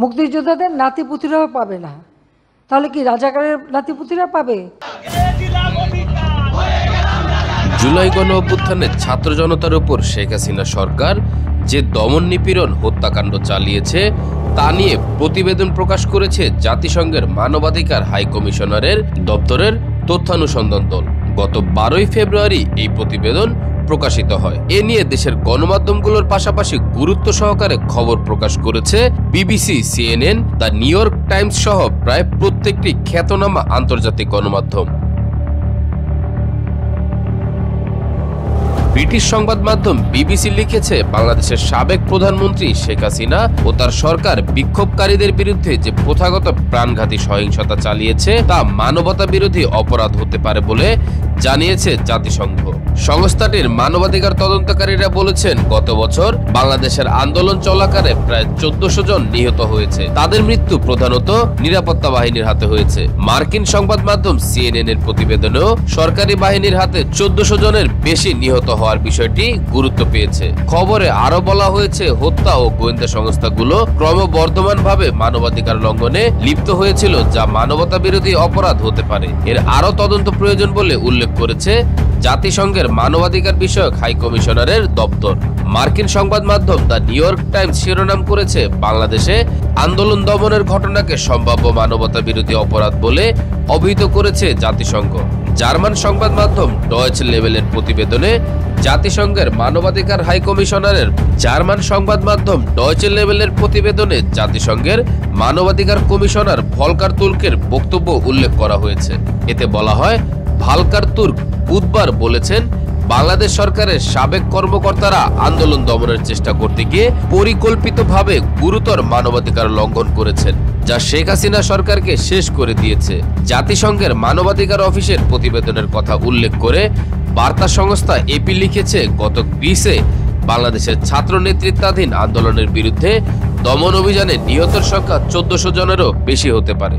মুক্তিযোদ্ধাদের নাতিপুতিরাও পাবে না, তাহলে কি রাজাকারের নাতিপুতিরা পাবে? জুলাই গণ অভ্যুত্থানে ছাত্র জনতার উপর শেখ হাসিনা সরকার যে দমন নিপীড়ন হত্যাকাণ্ড চালিয়েছে তা নিয়ে প্রতিবেদন প্রকাশ করেছে জাতিসংঘের মানবাধিকার হাই কমিশনারের দপ্তরের তথ্যানুসন্ধান দল। গত 12ই ফেব্রুয়ারি এই প্রতিবেদন প্রকাশিত হয়। এ নিয়ে দেশের গণমাধ্যমগুলোর পাশাপাশি গুরুত্ব সহকারে খবর প্রকাশ করেছে BBC, CNN, the new York Times সহ প্রায় প্রত্যেকটি খ্যাতনামা আন্তর্জাতিক গণমাধ্যম। ব্রিটিশ সংবাদ মাধ্যম বিবিসি লিখেছে, বাংলাদেশের সাবেক প্রধানমন্ত্রী শেখ হাসিনা ও তার সরকার বিক্ষোভকারীদের বিরুদ্ধে যে প্রথাগত প্রাণঘাতী সহিংসতা চালিয়েছে তা মানবতা বিরোধী অপরাধ হতে পারে বলে জানিয়েছে জাতিসংঘ। সংস্থাটির মানবাধিকার তদন্তকারীরা বলেছেন, গত বছর বাংলাদেশের আন্দোলন চলাকালে প্রায় 1400 জন নিহত হয়েছে। তাদের মৃত্যু প্রধানত নিরাপত্তা বাহিনীর হাতে হয়েছে। মার্কিন সংবাদ মাধ্যম CNN এর প্রতিবেদনেও সরকারি বাহিনীর হাতে 1400 জনের বেশি নিহত হওয়ার বিষয়টি গুরুত্ব পেয়েছে। খবরে আরো বলা হয়েছে, হত্যা ও গোয়েন্দা সংস্থাগুলো ক্রমবর্ধমানভাবে মানবাধিকার লঙ্ঘনে লিপ্ত হয়েছিল, যা মানবতা বিরোধী অপরাধ হতে পারে। এর আরো তদন্ত প্রয়োজন বলে উল্লেখ করেছে জাতিসংঘের মানবাধিকার বিষয়ক হাই কমিশনারের দপ্তর। মার্কিন সংবাদ মাধ্যম দ্য নিউ ইয়র্ক টাইমস শিরোনাম করেছে, বাংলাদেশে আন্দোলন দমনের ঘটনাকে সম্ভাব্য মানবতা বিরোধী অপরাধ বলে অভিহিত করেছে জাতিসংঘ। জার্মান সংবাদ মাধ্যম ডয়েচ লেভেলের প্রতিবেদনে জাতিসংঘের মানবাধিকার হাই কমিশনারের জাতিসংঘের মানবাধিকার কমিশনার ভলকার তুর্কের বক্তব্য উল্লেখ করা হয়েছে। এতে বলা হয়, ভলকার তুর্ক বুধবার বলেছেন, বাংলাদেশ সরকারের সাবেক কর্মকর্তারা আন্দোলন দমনের চেষ্টা করতে গিয়ে পরিকল্পিতভাবে গুরুতর মানবাধিকার লঙ্ঘন করেছেন, যা শেখ হাসিনা সরকারকে শেষ করে দিয়েছে। জাতিসংঘের মানবাধিকার অফিসের প্রতিবেদনের কথা উল্লেখ করে বার্তা সংস্থা এপি লিখেছে, গত গ্রীসে বাংলাদেশের ছাত্র নেতৃত্বাধীন আন্দোলনের বিরুদ্ধে দমন অভিযানে নিহতের সংখ্যা 1400 জনেরও বেশি হতে পারে।